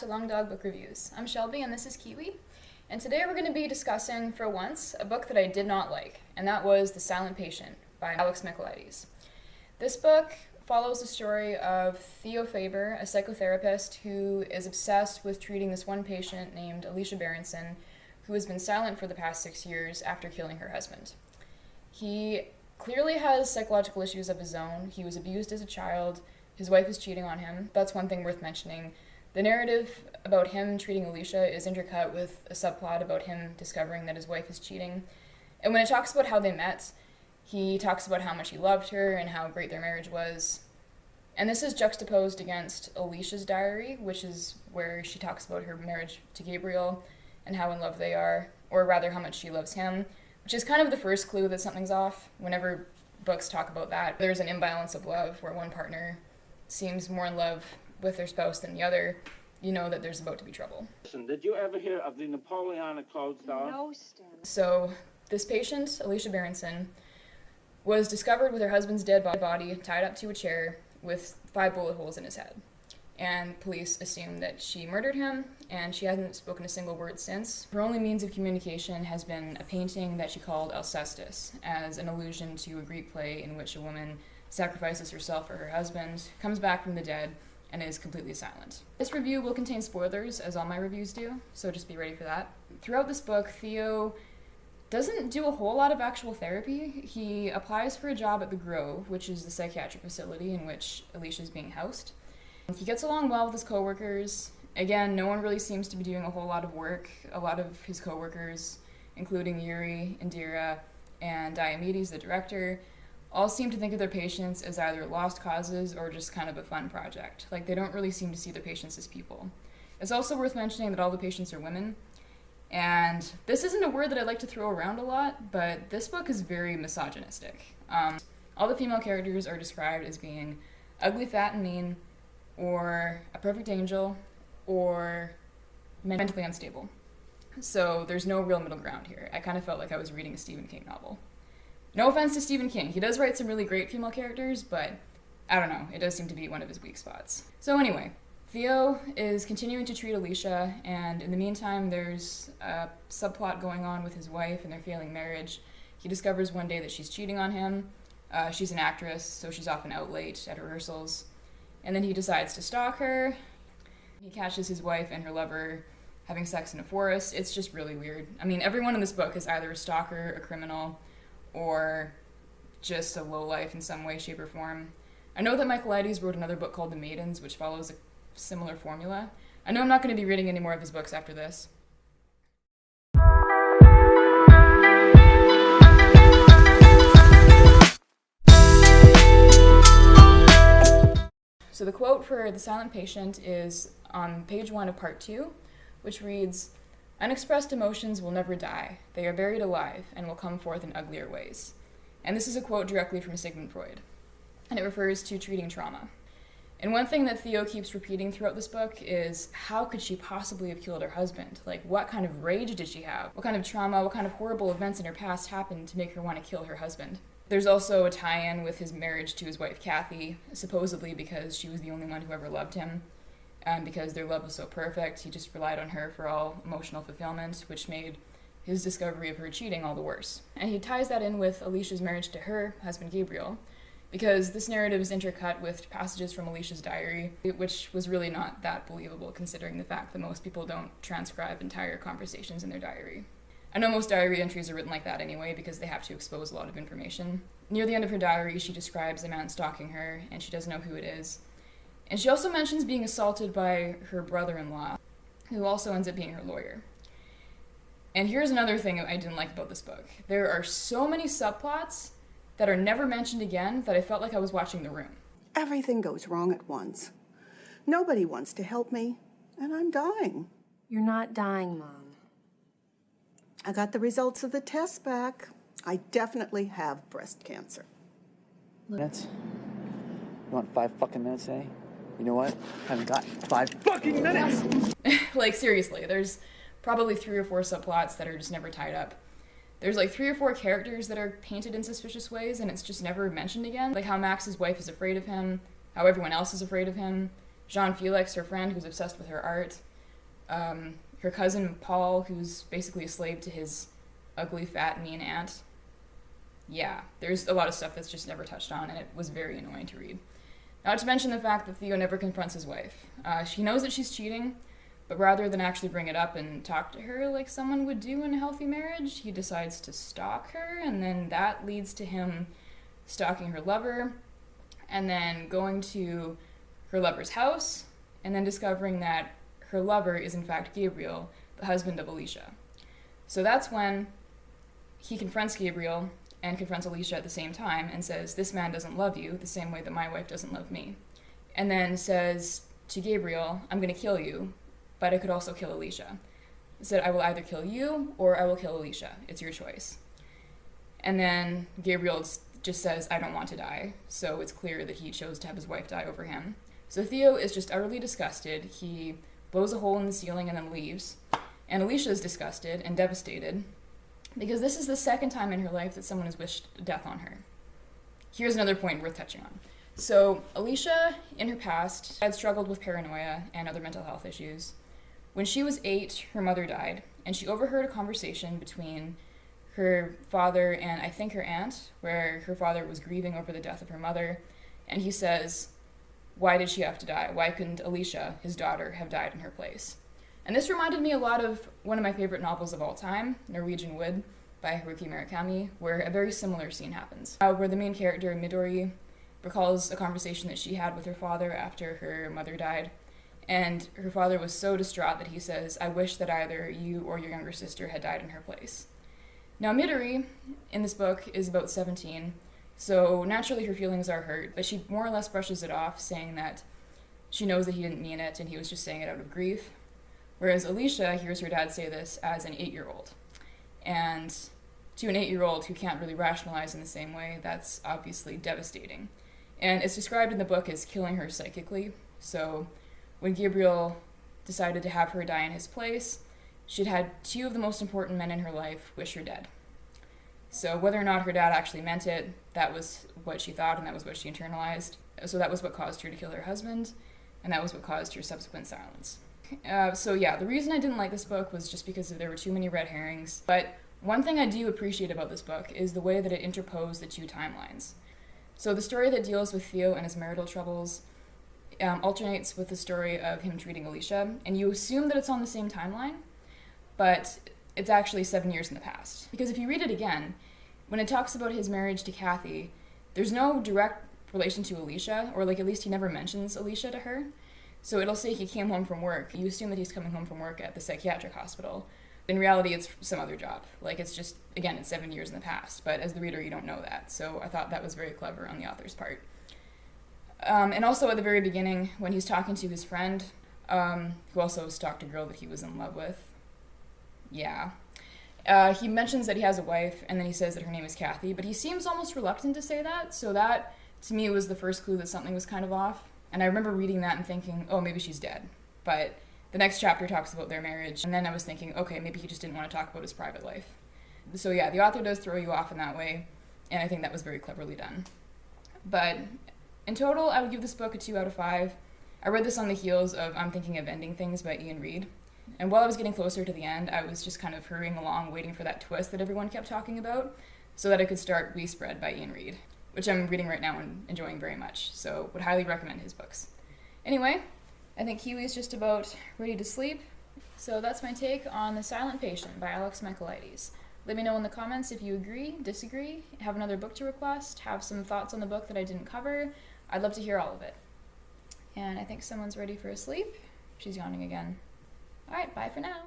Long Dog Book Reviews. I'm Shelby and this is Kiwi, and today we're going to be discussing, for once, a book that I did not like, and that was The Silent Patient by Alex Michaelides. This book follows the story of Theo Faber, a psychotherapist who is obsessed with treating this one patient named Alicia Berenson, who has been silent for the past 6 years after killing her husband. He clearly has psychological issues of his own. He was abused as a child. His wife is cheating on him. That's one thing worth mentioning. The narrative about him treating Alicia is intercut with a subplot about him discovering that his wife is cheating. And when it talks about how they met, he talks about how much he loved her and how great their marriage was. And this is juxtaposed against Alicia's diary, which is where she talks about her marriage to Gabriel and how in love they are, or rather how much she loves him, which is kind of the first clue that something's off. Whenever books talk about that, there's an imbalance of love where one partner seems more in love with their spouse than the other. You know that there's about to be trouble. Listen, did you ever hear of the Napoleonic Code Star? No, Stan. So this patient, Alicia Berenson, was discovered with her husband's dead body tied up to a chair with 5 bullet holes in his head. And police assume that she murdered him, and she hasn't spoken a single word since. Her only means of communication has been a painting that she called Alcestis, as an allusion to a Greek play in which a woman sacrifices herself for her husband, comes back from the dead, and is completely silent. This review will contain spoilers, as all my reviews do, so just be ready for that. Throughout this book, Theo doesn't do a whole lot of actual therapy. He applies for a job at the Grove, which is the psychiatric facility in which Alicia is being housed. He gets along well with his coworkers. Again, no one really seems to be doing a whole lot of work. A lot of his coworkers, including Yuri, Indira, and Diomedes, the director, all seem to think of their patients as either lost causes or just kind of a fun project. Like, they don't really seem to see their patients as people. It's also worth mentioning that all the patients are women. And this isn't a word that I like to throw around a lot, but this book is very misogynistic. All the female characters are described as being ugly, fat, and mean, or a perfect angel, or mentally unstable. So there's no real middle ground here. I kind of felt like I was reading a Stephen King novel. No offense to Stephen King. He does write some really great female characters, but I don't know. It does seem to be one of his weak spots. So anyway, Theo is continuing to treat Alicia, and in the meantime, there's a subplot going on with his wife and their failing marriage. He discovers one day that she's cheating on him. She's an actress, so she's often out late at rehearsals. And then he decides to stalk her. He catches his wife and her lover having sex in a forest. It's just really weird. I mean, everyone in this book is either a stalker, a criminal, or just a lowlife in some way, shape, or form. I know that Michaelides wrote another book called The Maidens, which follows a similar formula. I know I'm not going to be reading any more of his books after this. So the quote for The Silent Patient is on page 1 of part 2, which reads, "Unexpressed emotions will never die. They are buried alive and will come forth in uglier ways." And this is a quote directly from Sigmund Freud, and it refers to treating trauma. And one thing that Theo keeps repeating throughout this book is, how could she possibly have killed her husband? Like, what kind of rage did she have? What kind of trauma, what kind of horrible events in her past happened to make her want to kill her husband? There's also a tie-in with his marriage to his wife, Kathy, supposedly because she was the only one who ever loved him. And because their love was so perfect, he just relied on her for all emotional fulfillment, which made his discovery of her cheating all the worse. And he ties that in with Alicia's marriage to her husband, Gabriel, because this narrative is intercut with passages from Alicia's diary, which was really not that believable considering the fact that most people don't transcribe entire conversations in their diary. I know most diary entries are written like that anyway because they have to expose a lot of information. Near the end of her diary, she describes a man stalking her, and she doesn't know who it is. And she also mentions being assaulted by her brother-in-law, who also ends up being her lawyer. And here's another thing I didn't like about this book. There are so many subplots that are never mentioned again that I felt like I was watching The Room. Everything goes wrong at once. Nobody wants to help me, and I'm dying. You're not dying, Mom. I got the results of the test back. I definitely have breast cancer. Minutes? You want 5 fucking minutes, eh? You know what? I haven't got 5 fucking minutes! Like, seriously, there's probably 3 or 4 subplots that are just never tied up. There's like 3 or 4 characters that are painted in suspicious ways, and it's just never mentioned again. Like how Max's wife is afraid of him, how everyone else is afraid of him, Jean Felix, her friend, who's obsessed with her art. Her cousin Paul, who's basically a slave to his ugly, fat, mean aunt. Yeah, there's a lot of stuff that's just never touched on, and it was very annoying to read. Not to mention the fact that Theo never confronts his wife. She knows that she's cheating, but rather than actually bring it up and talk to her like someone would do in a healthy marriage, he decides to stalk her, and then that leads to him stalking her lover, and then going to her lover's house, and then discovering that her lover is in fact Gabriel, the husband of Alicia. So that's when he confronts Gabriel and confronts Alicia at the same time and says, "This man doesn't love you the same way that my wife doesn't love me." And then says to Gabriel, "I'm going to kill you, but I could also kill Alicia." He said, "I will either kill you or I will kill Alicia. It's your choice." And then Gabriel just says, "I don't want to die." So it's clear that he chose to have his wife die over him. So Theo is just utterly disgusted. He blows a hole in the ceiling and then leaves. And Alicia is disgusted and devastated because this is the second time in her life that someone has wished death on her. Here's another point worth touching on. So Alicia, in her past, had struggled with paranoia and other mental health issues. When she was 8, her mother died, and she overheard a conversation between her father and I think her aunt, where her father was grieving over the death of her mother, and he says, "Why did she have to die? Why couldn't Alicia, his daughter, have died in her place?" And this reminded me a lot of one of my favorite novels of all time, Norwegian Wood, by Haruki Murakami, where a very similar scene happens, where the main character, Midori, recalls a conversation that she had with her father after her mother died, and her father was so distraught that he says, "I wish that either you or your younger sister had died in her place." Now Midori, in this book, is about 17, so naturally her feelings are hurt, but she more or less brushes it off, saying that she knows that he didn't mean it and he was just saying it out of grief. Whereas Alicia hears her dad say this as an 8-year-old. And to an 8-year-old who can't really rationalize in the same way, that's obviously devastating. And it's described in the book as killing her psychically. So when Gabriel decided to have her die in his place, she'd had 2 of the most important men in her life wish her dead. So whether or not her dad actually meant it, that was what she thought and that was what she internalized. So that was what caused her to kill her husband, and that was what caused her subsequent silence. So yeah, the reason I didn't like this book was just because there were too many red herrings. But one thing I do appreciate about this book is the way that it interposed the 2 timelines. So the story that deals with Theo and his marital troubles alternates with the story of him treating Alicia, and you assume that it's on the same timeline, but it's actually 7 years in the past. Because if you read it again, when it talks about his marriage to Kathy, there's no direct relation to Alicia, or like at least he never mentions Alicia to her. So it'll say he came home from work. You assume that he's coming home from work at the psychiatric hospital. In reality, it's some other job. Like, it's just, again, it's 7 years in the past. But as the reader, you don't know that. So I thought that was very clever on the author's part. And also at the very beginning, when he's talking to his friend, who also stalked a girl that he was in love with. Yeah. He mentions that he has a wife, and then he says that her name is Kathy. But he seems almost reluctant to say that. So that, to me, was the first clue that something was kind of off. And I remember reading that and thinking, oh, maybe she's dead. But the next chapter talks about their marriage, and then I was thinking, okay, maybe he just didn't want to talk about his private life. So yeah, the author does throw you off in that way, and I think that was very cleverly done. But in total, I would give this book a 2 out of 5. I read this on the heels of I'm Thinking of Ending Things by Ian Reid. And while I was getting closer to the end, I was just kind of hurrying along, waiting for that twist that everyone kept talking about, so that I could start We Spread by Ian Reid, which I'm reading right now and enjoying very much, so would highly recommend his books. Anyway, I think Kiwi's just about ready to sleep, so that's my take on The Silent Patient by Alex Michaelides. Let me know in the comments if you agree, disagree, have another book to request, have some thoughts on the book that I didn't cover. I'd love to hear all of it. And I think someone's ready for a sleep. She's yawning again. Alright, bye for now.